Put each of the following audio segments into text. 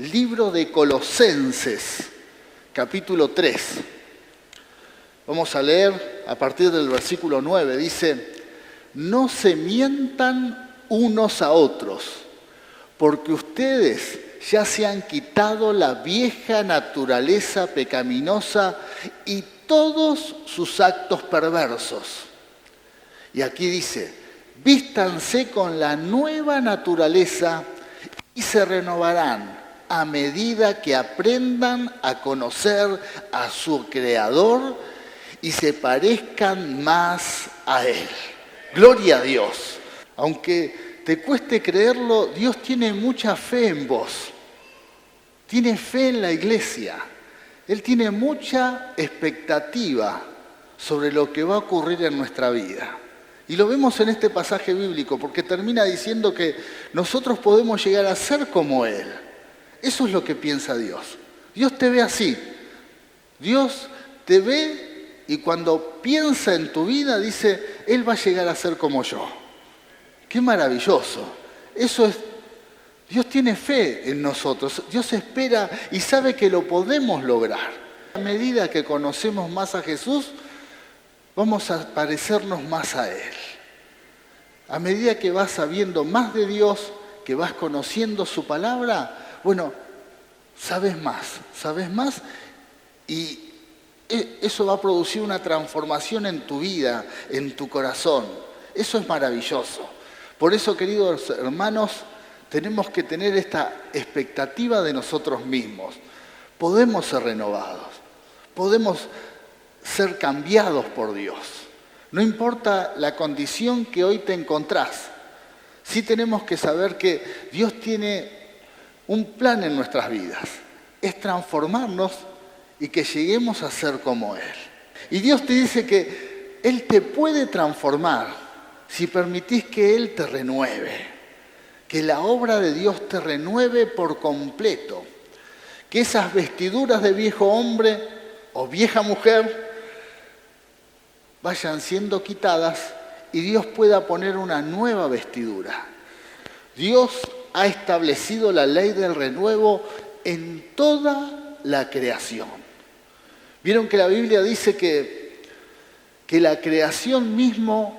libro de Colosenses, capítulo 3. Vamos a leer a partir del versículo 9. Dice: no se mientan unos a otros, porque ustedes ya se han quitado la vieja naturaleza pecaminosa y todos sus actos perversos. Y aquí dice: vístanse con la nueva naturaleza y se renovarán a medida que aprendan a conocer a su Creador y se parezcan más a Él. Gloria a Dios. Aunque te cueste creerlo, Dios tiene mucha fe en vos. Tiene fe en la iglesia. Él tiene mucha expectativa sobre lo que va a ocurrir en nuestra vida. Y lo vemos en este pasaje bíblico, porque termina diciendo que nosotros podemos llegar a ser como Él. Eso es lo que piensa Dios. Dios te ve así. Dios te ve y cuando piensa en tu vida dice: Él va a llegar a ser como yo. ¡Qué maravilloso! Eso es. Dios tiene fe en nosotros. Dios espera y sabe que lo podemos lograr. A medida que conocemos más a Jesús, vamos a parecernos más a Él. A medida que vas sabiendo más de Dios, que vas conociendo su palabra, bueno, sabes más y eso va a producir una transformación en tu vida, en tu corazón. Eso es maravilloso. Por eso, queridos hermanos, tenemos que tener esta expectativa de nosotros mismos. Podemos ser renovados, podemos ser cambiados por Dios. No importa la condición que hoy te encontrás, sí tenemos que saber que Dios tiene un plan en nuestras vidas. Es transformarnos y que lleguemos a ser como Él. Y Dios te dice que Él te puede transformar si permitís que Él te renueve. Que la obra de Dios te renueve por completo. Que esas vestiduras de viejo hombre o vieja mujer vayan siendo quitadas y Dios pueda poner una nueva vestidura. Dios ha establecido la ley del renuevo en toda la creación. Vieron que la Biblia dice que la creación misma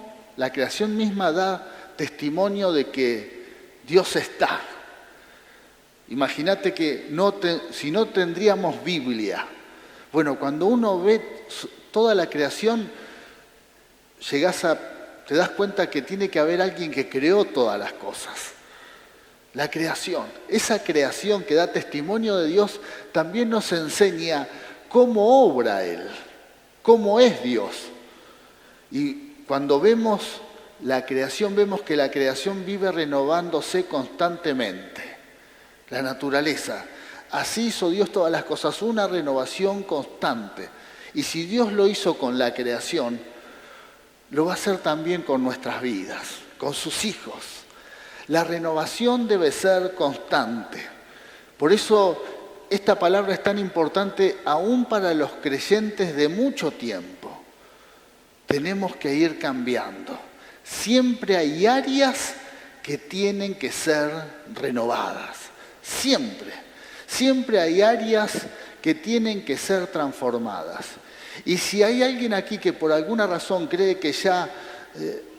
da testimonio de que Dios está. Imagínate que si no tendríamos Biblia. Bueno, cuando uno ve toda la creación, te das cuenta que tiene que haber alguien que creó todas las cosas. La creación, esa creación que da testimonio de Dios, también nos enseña cómo obra Él, cómo es Dios. Y cuando vemos la creación, vemos que la creación vive renovándose constantemente. La naturaleza. Así hizo Dios todas las cosas, una renovación constante. Y si Dios lo hizo con la creación, lo va a hacer también con nuestras vidas, con sus hijos. La renovación debe ser constante. Por eso esta palabra es tan importante aún para los creyentes de mucho tiempo. Tenemos que ir cambiando. Siempre hay áreas que tienen que ser renovadas. Siempre hay áreas que tienen que ser transformadas. Y si hay alguien aquí que por alguna razón cree que ya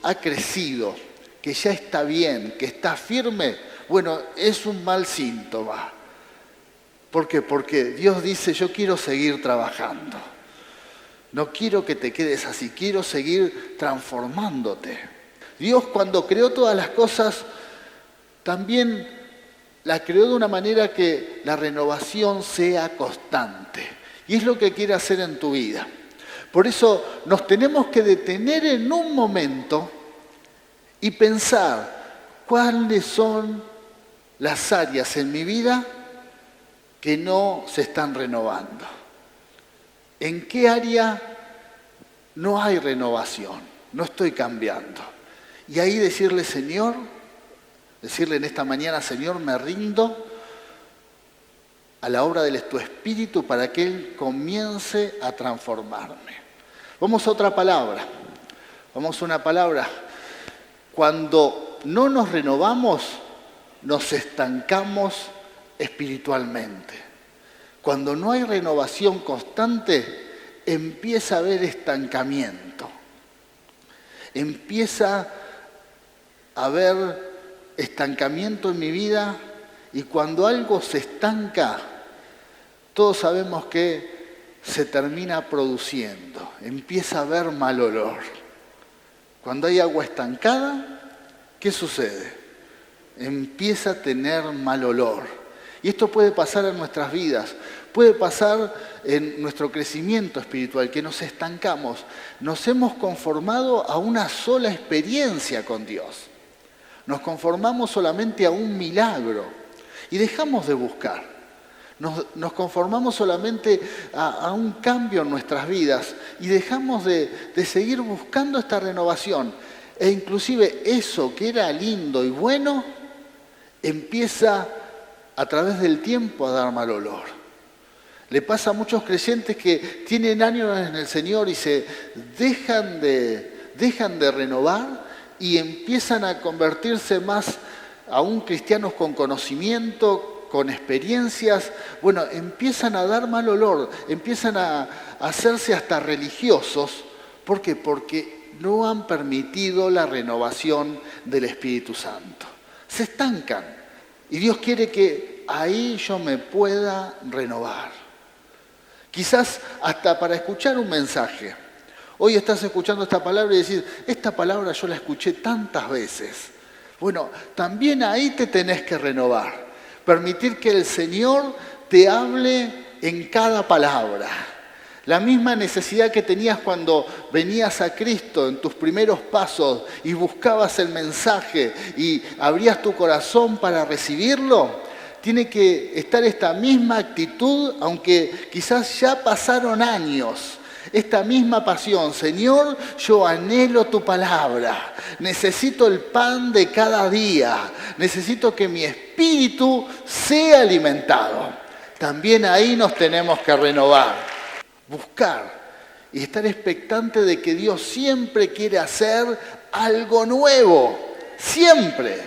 ha crecido, que ya está bien, que está firme, bueno, es un mal síntoma. ¿Por qué? Porque Dios dice: yo quiero seguir trabajando. No quiero que te quedes así, quiero seguir transformándote. Dios, cuando creó todas las cosas, también las creó de una manera que la renovación sea constante. Y es lo que quiere hacer en tu vida. Por eso nos tenemos que detener en un momento y pensar cuáles son las áreas en mi vida que no se están renovando. ¿En qué área no hay renovación? No estoy cambiando. Y ahí decirle: Señor, decirle en esta mañana: Señor, me rindo a la obra de tu Espíritu para que Él comience a transformarme. Vamos a otra palabra. Vamos a una palabra. Cuando no nos renovamos, nos estancamos espiritualmente. Cuando no hay renovación constante, empieza a haber estancamiento. Empieza a haber estancamiento en mi vida, y cuando algo se estanca, todos sabemos que se termina produciendo. Empieza a haber mal olor. Cuando hay agua estancada, ¿qué sucede? Empieza a tener mal olor. Y esto puede pasar en nuestras vidas, puede pasar en nuestro crecimiento espiritual, que nos estancamos. Nos hemos conformado a una sola experiencia con Dios. Nos conformamos solamente a un milagro y dejamos de buscar. Nos conformamos solamente a un cambio en nuestras vidas y dejamos de seguir buscando esta renovación. E inclusive eso que era lindo y bueno empieza a través del tiempo a dar mal olor. Le pasa a muchos creyentes que tienen años en el Señor y se dejan de renovar y empiezan a convertirse más aún cristianos con conocimiento, con experiencias. Bueno, empiezan a dar mal olor, empiezan a hacerse hasta religiosos. ¿Por qué? Porque no han permitido la renovación del Espíritu Santo. Se estancan. Y Dios quiere que ahí yo me pueda renovar. Quizás hasta para escuchar un mensaje. Hoy estás escuchando esta palabra y decís, esta palabra yo la escuché tantas veces. Bueno, también ahí te tenés que renovar. Permitir que el Señor te hable en cada palabra. La misma necesidad que tenías cuando venías a Cristo en tus primeros pasos y buscabas el mensaje y abrías tu corazón para recibirlo, tiene que estar esta misma actitud, aunque quizás ya pasaron años. Esta misma pasión, Señor, yo anhelo tu palabra, necesito el pan de cada día, necesito que mi espíritu sea alimentado. También ahí nos tenemos que renovar, buscar y estar expectante de que Dios siempre quiere hacer algo nuevo, siempre.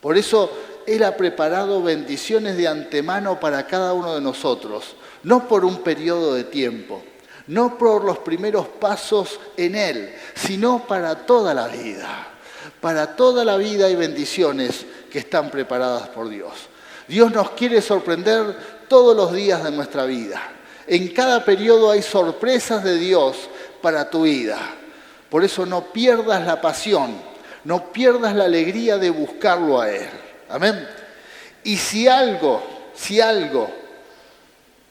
Por eso Él ha preparado bendiciones de antemano para cada uno de nosotros, no por un periodo de tiempo, no por los primeros pasos en Él, sino para toda la vida. Para toda la vida hay bendiciones que están preparadas por Dios. Dios nos quiere sorprender todos los días de nuestra vida. En cada periodo hay sorpresas de Dios para tu vida. Por eso no pierdas la pasión, no pierdas la alegría de buscarlo a Él. Amén. Y si algo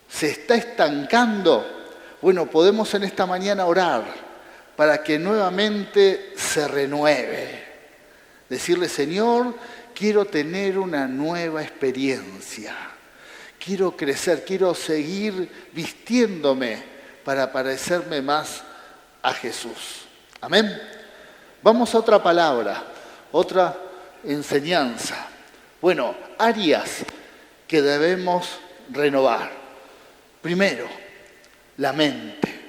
se está estancando, bueno, podemos en esta mañana orar para que nuevamente se renueve. Decirle, Señor, quiero tener una nueva experiencia. Quiero crecer, quiero seguir vistiéndome para parecerme más a Jesús. Amén. Vamos a otra palabra, otra enseñanza. Bueno, áreas que debemos renovar. Primero, la mente.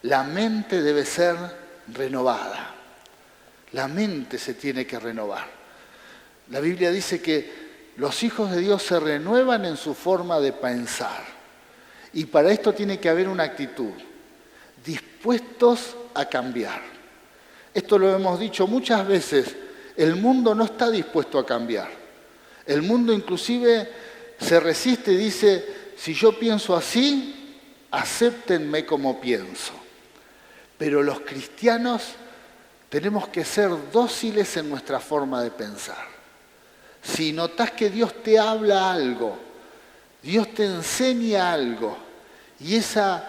La mente debe ser renovada. La mente se tiene que renovar. La Biblia dice que los hijos de Dios se renuevan en su forma de pensar. Y para esto tiene que haber una actitud. Dispuestos a cambiar. Esto lo hemos dicho muchas veces. El mundo no está dispuesto a cambiar. El mundo inclusive se resiste y dice, si yo pienso así, acéptenme como pienso. Pero los cristianos tenemos que ser dóciles en nuestra forma de pensar. Si notas que Dios te habla algo, Dios te enseña algo, y esa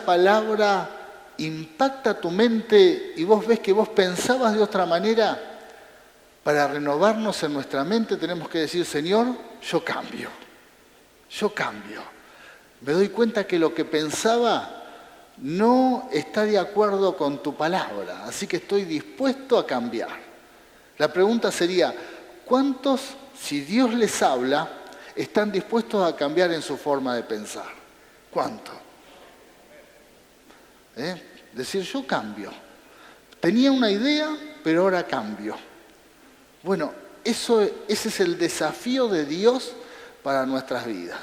palabra impacta tu mente y vos ves que vos pensabas de otra manera, para renovarnos en nuestra mente tenemos que decir, Señor, yo cambio. Me doy cuenta que lo que pensaba no está de acuerdo con tu palabra, así que estoy dispuesto a cambiar. La pregunta sería, ¿cuántos, si Dios les habla, están dispuestos a cambiar en su forma de pensar? ¿Cuántos? Decir, yo cambio. Tenía una idea, pero ahora cambio. Bueno, ese es el desafío de Dios para nuestras vidas.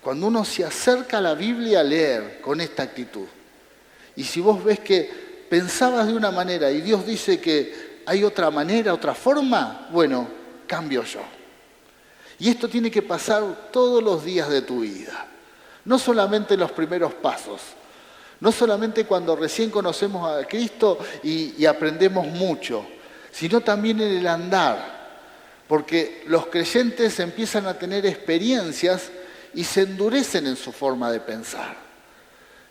Cuando uno se acerca a la Biblia a leer con esta actitud, y si vos ves que pensabas de una manera y Dios dice que hay otra manera, otra forma, bueno, cambio yo. Y esto tiene que pasar todos los días de tu vida, no solamente en los primeros pasos, no solamente cuando recién conocemos a Cristo y aprendemos mucho, sino también en el andar, porque los creyentes empiezan a tener experiencias y se endurecen en su forma de pensar.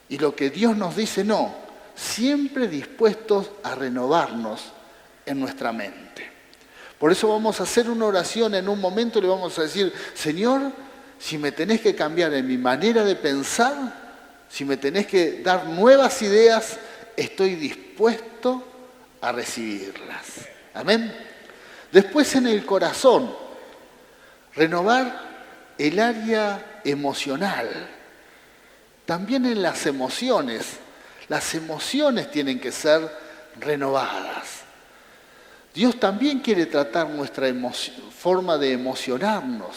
Y lo que Dios nos dice, no, siempre dispuestos a renovarnos en nuestra mente. Por eso vamos a hacer una oración en un momento y le vamos a decir, Señor, si me tenés que cambiar en mi manera de pensar, si me tenés que dar nuevas ideas, estoy dispuesto a recibirlas. Amén. Después en el corazón, renovar el área emocional. También en las emociones tienen que ser renovadas. Dios también quiere tratar nuestra forma de emocionarnos.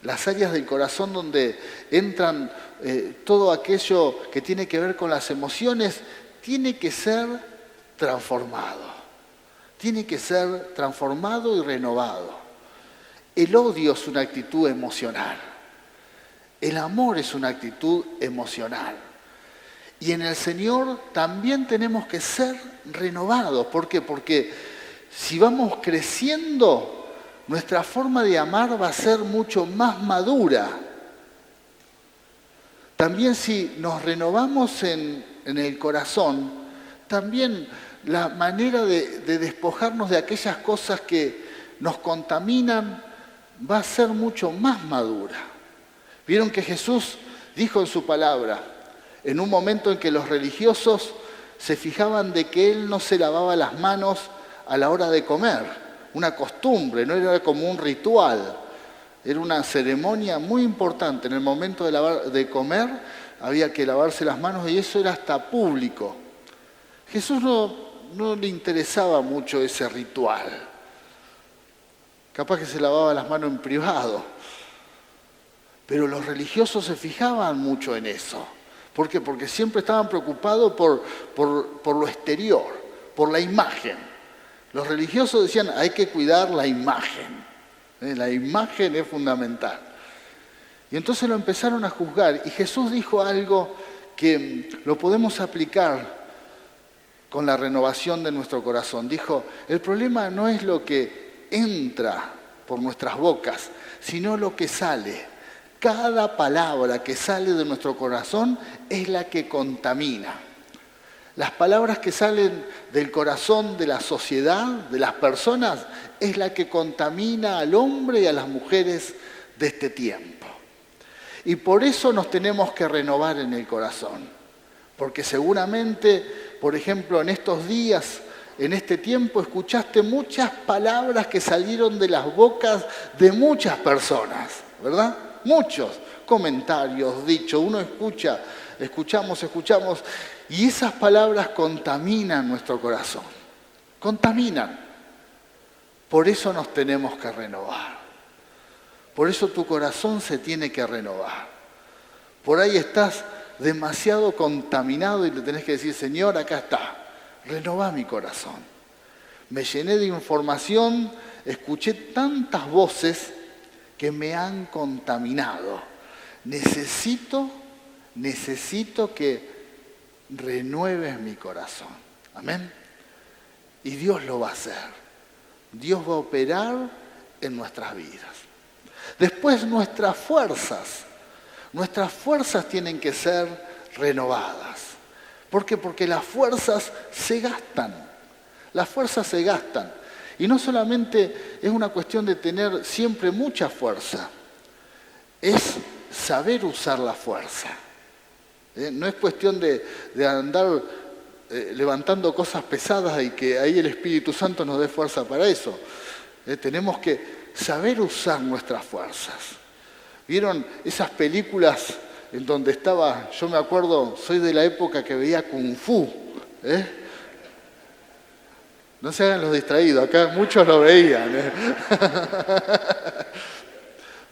Las áreas del corazón donde entran todo aquello que tiene que ver con las emociones, tiene que ser transformado. Tiene que ser transformado y renovado. El odio es una actitud emocional. El amor es una actitud emocional. Y en el Señor también tenemos que ser renovados. ¿Por qué? Porque si vamos creciendo, nuestra forma de amar va a ser mucho más madura. También si nos renovamos en el corazón, también la manera de despojarnos de aquellas cosas que nos contaminan va a ser mucho más madura. Vieron que Jesús dijo en su palabra, en un momento en que los religiosos se fijaban de que Él no se lavaba las manos a la hora de comer. Una costumbre, no era como un ritual, era una ceremonia muy importante. En el momento de comer había que lavarse las manos y eso era hasta público. Jesús no le interesaba mucho ese ritual. Capaz que se lavaba las manos en privado. Pero los religiosos se fijaban mucho en eso. ¿Por qué? Porque siempre estaban preocupados por lo exterior, por la imagen. Los religiosos decían, hay que cuidar la imagen. La imagen es fundamental. Y entonces lo empezaron a juzgar. Y Jesús dijo algo que lo podemos aplicar con la renovación de nuestro corazón. Dijo, el problema no es lo que entra por nuestras bocas, sino lo que sale. Cada palabra que sale de nuestro corazón es la que contamina. Las palabras que salen del corazón de la sociedad, de las personas, es la que contamina al hombre y a las mujeres de este tiempo. Y por eso nos tenemos que renovar en el corazón. Porque seguramente, por ejemplo, en estos días, en este tiempo, escuchaste muchas palabras que salieron de las bocas de muchas personas, ¿verdad? Muchos comentarios, dichos, uno escuchamos, y esas palabras contaminan nuestro corazón, contaminan. Por eso nos tenemos que renovar. Por eso tu corazón se tiene que renovar. Por ahí estás demasiado contaminado y le tenés que decir, Señor, acá está, renová mi corazón. Me llené de información, escuché tantas voces que me han contaminado. Necesito que renueves mi corazón. Amén. Y Dios lo va a hacer. Dios va a operar en nuestras vidas. Después nuestras fuerzas tienen que ser renovadas. ¿Por qué? Porque las fuerzas se gastan. Y no solamente es una cuestión de tener siempre mucha fuerza, es saber usar la fuerza. No es cuestión de andar levantando cosas pesadas y que ahí el Espíritu Santo nos dé fuerza para eso. Tenemos que saber usar nuestras fuerzas. ¿Vieron esas películas en donde estaba, yo me acuerdo, soy de la época que veía Kung Fu, No se hagan los distraídos, acá muchos lo veían.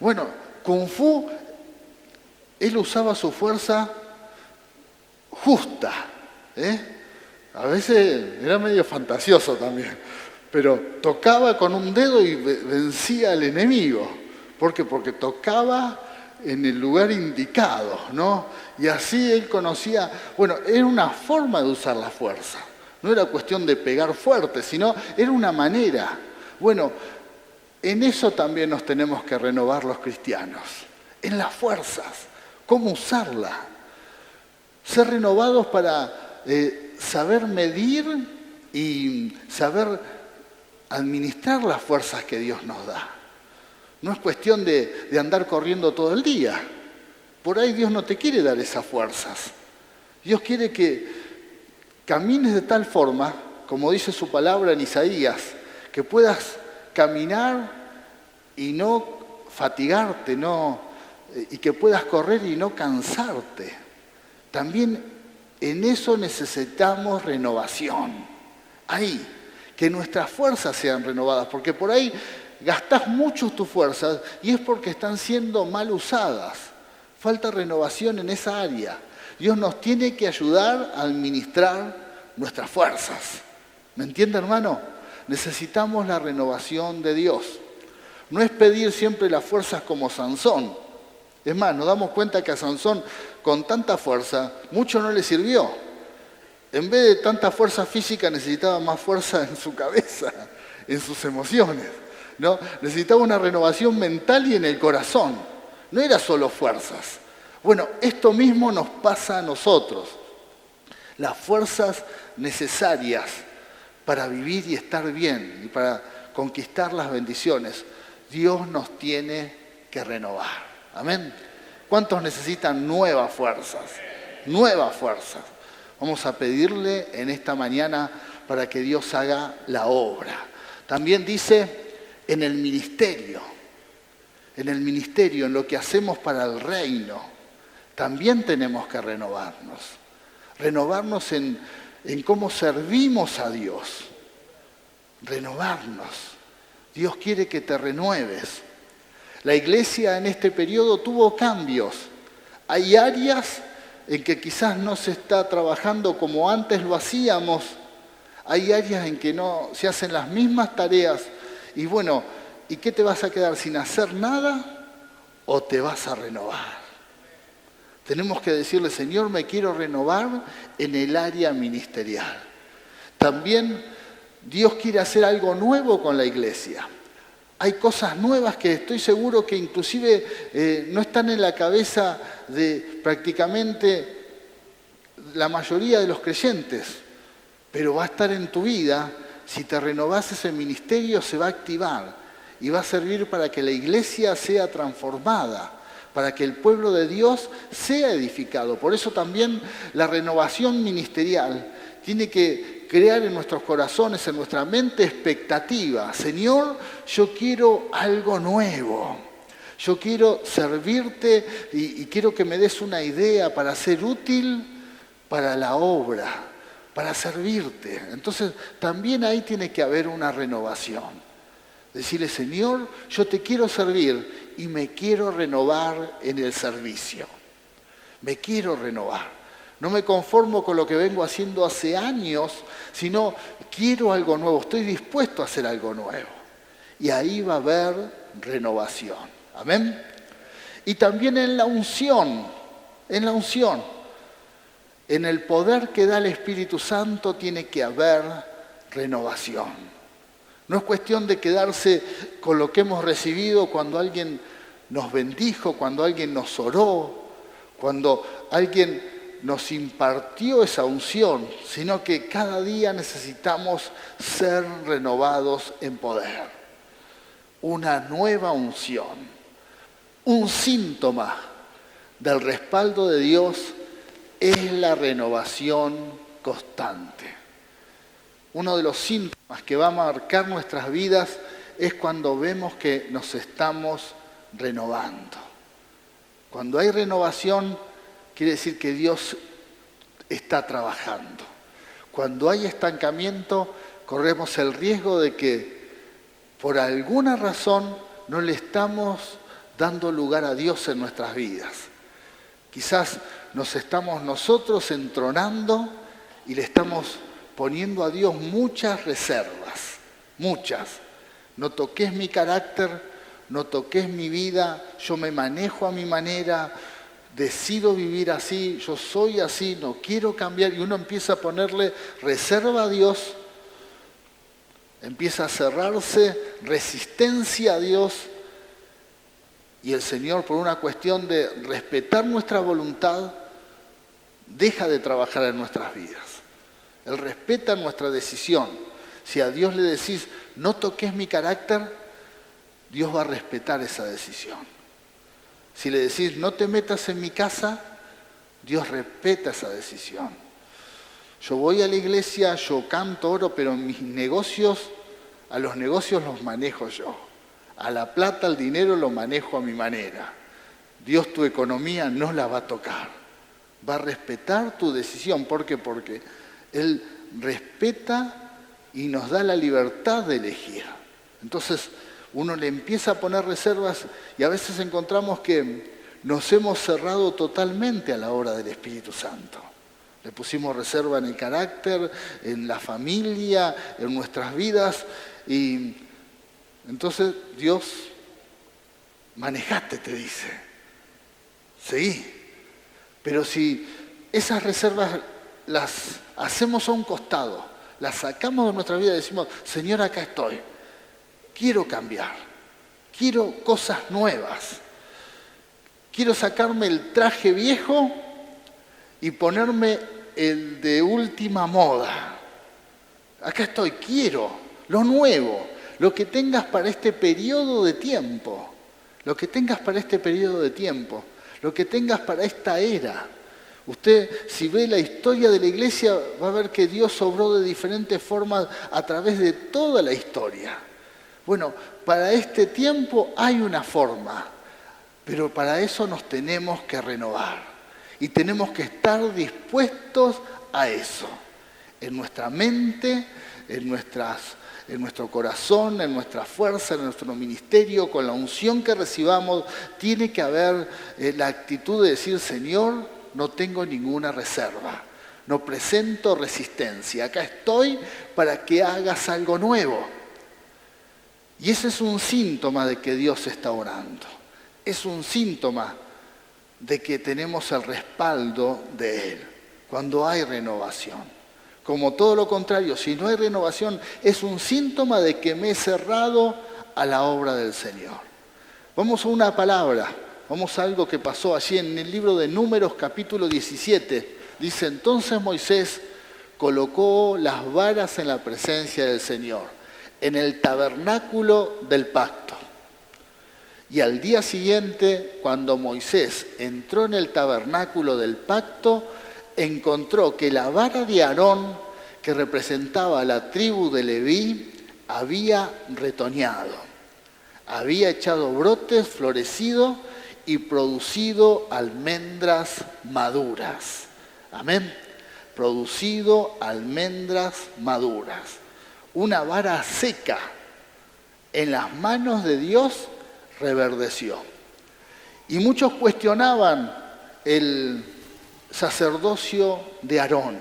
Bueno, Kung Fu, él usaba su fuerza justa. A veces era medio fantasioso también, pero tocaba con un dedo y vencía al enemigo. ¿Por qué? Porque tocaba en el lugar indicado, ¿no? Y así él conocía, bueno, era una forma de usar la fuerza. No era cuestión de pegar fuerte, sino era una manera. Bueno, en eso también nos tenemos que renovar los cristianos, en las fuerzas, cómo usarla. Ser renovados para saber medir y saber administrar las fuerzas que Dios nos da. No es cuestión de andar corriendo todo el día. Por ahí Dios no te quiere dar esas fuerzas. Dios quiere que camines de tal forma, como dice su palabra en Isaías, que puedas caminar y no fatigarte, y que puedas correr y no cansarte. También en eso necesitamos renovación. Ahí, que nuestras fuerzas sean renovadas, porque por ahí gastás mucho tus fuerzas y es porque están siendo mal usadas. Falta renovación en esa área. Dios nos tiene que ayudar a administrar nuestras fuerzas. ¿Me entiende, hermano? Necesitamos la renovación de Dios. No es pedir siempre las fuerzas como Sansón. Es más, nos damos cuenta que a Sansón, con tanta fuerza, mucho no le sirvió. En vez de tanta fuerza física, necesitaba más fuerza en su cabeza, en sus emociones, ¿no? Necesitaba una renovación mental y en el corazón. No era solo fuerzas. Bueno, esto mismo nos pasa a nosotros. Las fuerzas necesarias para vivir y estar bien y para conquistar las bendiciones, Dios nos tiene que renovar. Amén. ¿Cuántos necesitan nuevas fuerzas? Nuevas fuerzas. Vamos a pedirle en esta mañana para que Dios haga la obra. También dice en el ministerio, en lo que hacemos para el reino, también tenemos que renovarnos. Renovarnos en cómo servimos a Dios. Renovarnos. Dios quiere que te renueves. La iglesia en este periodo tuvo cambios. Hay áreas en que quizás no se está trabajando como antes lo hacíamos. Hay áreas en que no se hacen las mismas tareas. Y bueno, ¿y qué te vas a quedar sin hacer nada o te vas a renovar? Tenemos que decirle, Señor, me quiero renovar en el área ministerial. También Dios quiere hacer algo nuevo con la iglesia. Hay cosas nuevas que estoy seguro que inclusive no están en la cabeza de prácticamente la mayoría de los creyentes, pero va a estar en tu vida. Si te renovás, ese ministerio se va a activar y va a servir para que la iglesia sea transformada, para que el pueblo de Dios sea edificado. Por eso también la renovación ministerial tiene que crear en nuestros corazones, en nuestra mente, expectativa. Señor, yo quiero algo nuevo. Yo quiero servirte y quiero que me des una idea para ser útil para la obra, para servirte. Entonces, también ahí tiene que haber una renovación. Decirle, Señor, yo te quiero servir y me quiero renovar en el servicio. Me quiero renovar. No me conformo con lo que vengo haciendo hace años, sino quiero algo nuevo, estoy dispuesto a hacer algo nuevo. Y ahí va a haber renovación. Amén. Y también en la unción, en el poder que da el Espíritu Santo tiene que haber renovación. No es cuestión de quedarse con lo que hemos recibido cuando alguien nos bendijo, cuando alguien nos oró, cuando alguien nos impartió esa unción, sino que cada día necesitamos ser renovados en poder. Una nueva unción, un síntoma del respaldo de Dios es la renovación constante. Uno de los síntomas que va a marcar nuestras vidas es cuando vemos que nos estamos renovando. Cuando hay renovación, quiere decir que Dios está trabajando. Cuando hay estancamiento, corremos el riesgo de que por alguna razón no le estamos dando lugar a Dios en nuestras vidas. Quizás nos estamos nosotros entronando y le estamos poniendo a Dios muchas reservas, muchas. No toques mi carácter, no toques mi vida, yo me manejo a mi manera, decido vivir así, yo soy así, no quiero cambiar. Y uno empieza a ponerle reserva a Dios, empieza a cerrarse, resistencia a Dios, y el Señor, por una cuestión de respetar nuestra voluntad, deja de trabajar en nuestras vidas. Él respeta nuestra decisión. Si a Dios le decís, no toques mi carácter, Dios va a respetar esa decisión. Si le decís, no te metas en mi casa, Dios respeta esa decisión. Yo voy a la iglesia, yo canto, oro, pero mis negocios, a los negocios los manejo yo. A la plata, al dinero lo manejo a mi manera. Dios tu economía no la va a tocar. Va a respetar tu decisión. ¿Por qué? Porque Él respeta y nos da la libertad de elegir. Entonces uno le empieza a poner reservas y a veces encontramos que nos hemos cerrado totalmente a la obra del Espíritu Santo. Le pusimos reserva en el carácter, en la familia, en nuestras vidas, y entonces Dios, manejate, te dice. Seguí. Pero si esas reservas las hacemos a un costado, las sacamos de nuestra vida y decimos, Señor, acá estoy. Quiero cambiar. Quiero cosas nuevas. Quiero sacarme el traje viejo y ponerme el de última moda. Acá estoy, quiero lo nuevo. Lo que tengas para este periodo de tiempo, lo que tengas para este periodo de tiempo, lo que tengas para esta era. Usted, si ve la historia de la iglesia, va a ver que Dios obró de diferentes formas a través de toda la historia. Bueno, para este tiempo hay una forma, pero para eso nos tenemos que renovar y tenemos que estar dispuestos a eso, en nuestra mente, en nuestro corazón, en nuestra fuerza, en nuestro ministerio, con la unción que recibamos, tiene que haber la actitud de decir, Señor, no tengo ninguna reserva, no presento resistencia, acá estoy para que hagas algo nuevo. Y ese es un síntoma de que Dios está orando, es un síntoma de que tenemos el respaldo de Él, cuando hay renovación. Como todo lo contrario, si no hay renovación, es un síntoma de que me he cerrado a la obra del Señor. Vamos a una palabra, vamos a algo que pasó allí en el libro de Números, capítulo 17. Dice, entonces Moisés colocó las varas en la presencia del Señor, en el tabernáculo del pacto. Y al día siguiente, cuando Moisés entró en el tabernáculo del pacto, encontró que la vara de Aarón, que representaba a la tribu de Leví, había retoñado, había echado brotes, florecido y producido almendras maduras. Amén. Producido almendras maduras. Una vara seca en las manos de Dios reverdeció. Y muchos cuestionaban el sacerdocio de Aarón.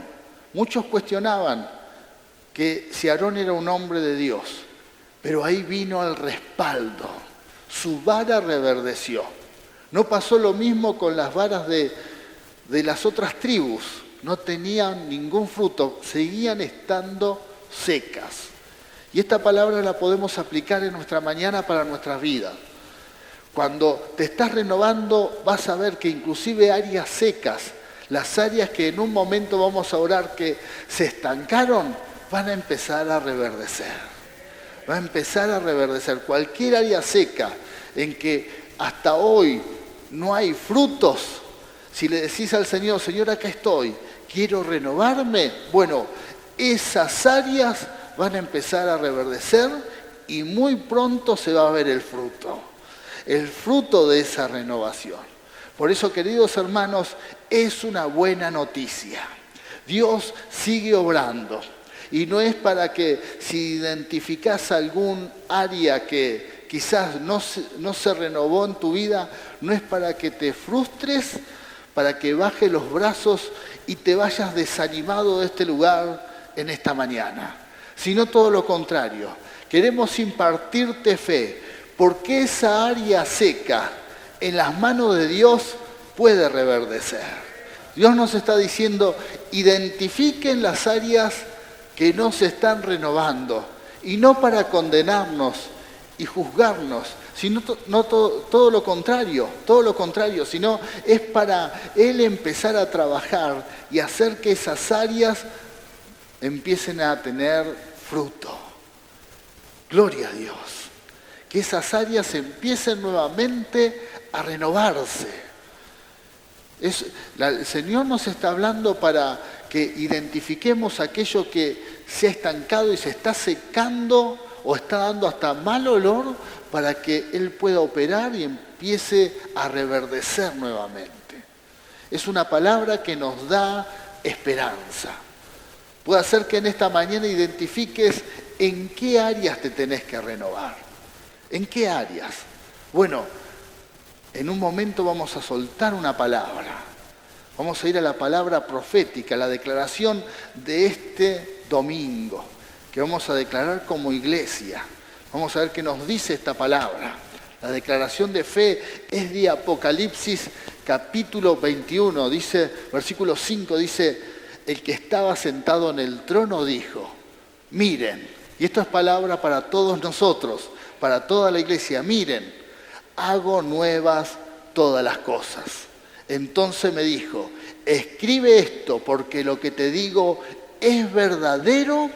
Muchos cuestionaban que si Aarón era un hombre de Dios, pero ahí vino el respaldo. Su vara reverdeció. No pasó lo mismo con las varas de las otras tribus. No tenían ningún fruto, seguían estando secas. Y esta palabra la podemos aplicar en nuestra mañana para nuestras vidas. Cuando te estás renovando, vas a ver que inclusive áreas secas, las áreas que en un momento vamos a orar que se estancaron, van a empezar a reverdecer. Va a empezar a reverdecer. Cualquier área seca en que hasta hoy no hay frutos, si le decís al Señor, Señor, acá estoy, quiero renovarme, bueno, esas áreas van a empezar a reverdecer y muy pronto se va a ver el fruto de esa renovación. Por eso, queridos hermanos, es una buena noticia. Dios sigue obrando. Y no es para que si identificás algún área que quizás no se renovó en tu vida, no es para que te frustres, para que bajes los brazos y te vayas desanimado de este lugar en esta mañana, sino todo lo contrario. Queremos impartirte fe, porque esa área seca en las manos de Dios puede reverdecer. Dios nos está diciendo, identifiquen las áreas que no se están renovando, y no para condenarnos y juzgarnos, sino todo lo contrario, sino es para Él empezar a trabajar y hacer que esas áreas empiecen a tener fruto. Gloria a Dios. Que esas áreas empiecen nuevamente a renovarse. El Señor nos está hablando para que identifiquemos aquello que se ha estancado y se está secando o está dando hasta mal olor, para que Él pueda operar y empiece a reverdecer nuevamente. Es una palabra que nos da esperanza. Puede ser que en esta mañana identifiques en qué áreas te tenés que renovar. ¿En qué áreas? Bueno, en un momento vamos a soltar una palabra. Vamos a ir a la palabra profética, la declaración de este domingo, que vamos a declarar como iglesia. Vamos a ver qué nos dice esta palabra. La declaración de fe es de Apocalipsis capítulo 21, dice, versículo 5, dice, el que estaba sentado en el trono dijo, miren, y esto es palabra para todos nosotros, para toda la iglesia, miren, hago nuevas todas las cosas. Entonces me dijo, escribe esto, porque lo que te digo es verdadero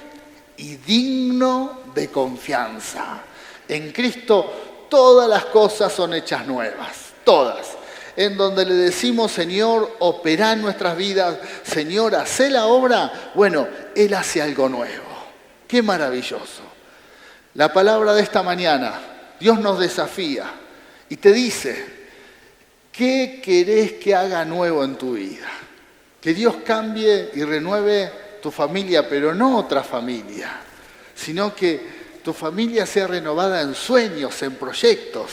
y digno de confianza. En Cristo todas las cosas son hechas nuevas, todas. En donde le decimos, Señor, operá en nuestras vidas, Señor, hacé la obra, bueno, Él hace algo nuevo. ¡Qué maravilloso! La palabra de esta mañana, Dios nos desafía y te dice, ¿qué querés que haga nuevo en tu vida? Que Dios cambie y renueve tu familia, pero no otra familia, sino que tu familia sea renovada en sueños, en proyectos.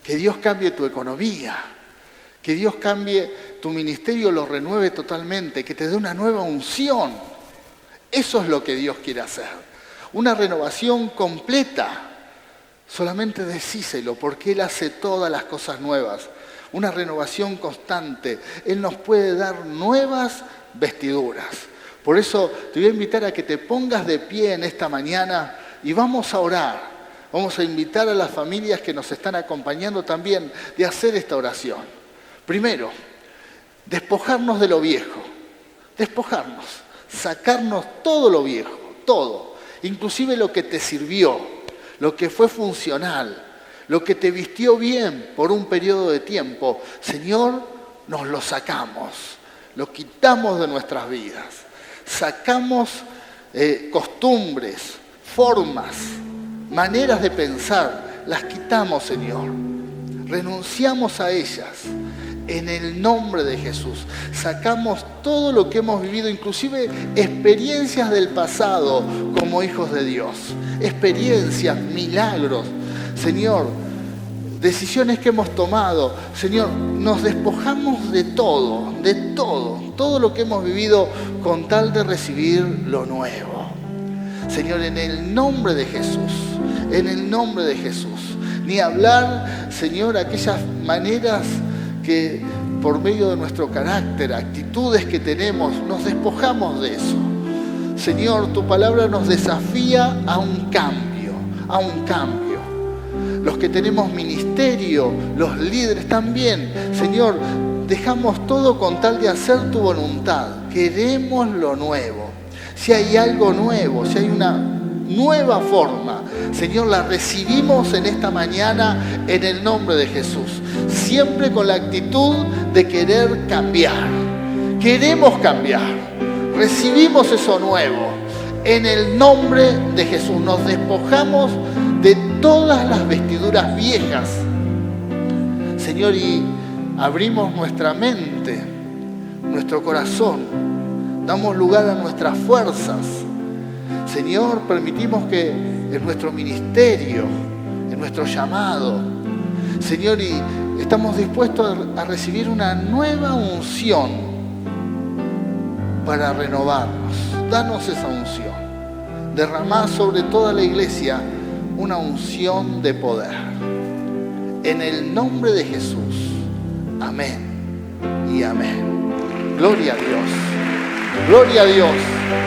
Que Dios cambie tu economía, que Dios cambie tu ministerio, lo renueve totalmente, que te dé una nueva unción. Eso es lo que Dios quiere hacer. Una renovación completa. Solamente decíselo, porque Él hace todas las cosas nuevas. Una renovación constante. Él nos puede dar nuevas vestiduras. Por eso te voy a invitar a que te pongas de pie en esta mañana y vamos a orar. Vamos a invitar a las familias que nos están acompañando también de hacer esta oración. Primero, despojarnos de lo viejo. Despojarnos. Sacarnos todo lo viejo. Todo. Inclusive lo que te sirvió. Lo que fue funcional. Lo que te vistió bien por un periodo de tiempo. Señor, nos lo sacamos. Lo quitamos de nuestras vidas. Sacamos costumbres, formas, maneras de pensar, las quitamos, Señor. Renunciamos a ellas en el nombre de Jesús. Sacamos todo lo que hemos vivido, inclusive experiencias del pasado como hijos de Dios. Experiencias, milagros, Señor, decisiones que hemos tomado. Señor, nos despojamos de todo lo que hemos vivido con tal de recibir lo nuevo. Señor, en el nombre de Jesús, en el nombre de Jesús. Ni hablar, Señor, aquellas maneras que por medio de nuestro carácter, actitudes que tenemos, nos despojamos de eso. Señor, tu palabra nos desafía a un cambio, a un cambio. Los que tenemos ministerio, los líderes también, Señor, dejamos todo con tal de hacer tu voluntad. Queremos lo nuevo. Si hay algo nuevo, si hay una nueva forma, Señor, la recibimos en esta mañana en el nombre de Jesús. Siempre con la actitud de querer cambiar. Queremos cambiar. Recibimos eso nuevo. En el nombre de Jesús nos despojamos de todas las vestiduras viejas. Señor, y abrimos nuestra mente, nuestro corazón. Damos lugar a nuestras fuerzas Señor, permitimos que en nuestro ministerio, en nuestro llamado, Señor, y estamos dispuestos a recibir una nueva unción para renovarnos. Danos esa unción. Derramá sobre toda la iglesia una unción de poder. En el nombre de Jesús. Amén y amén. Gloria a Dios. Gloria a Dios.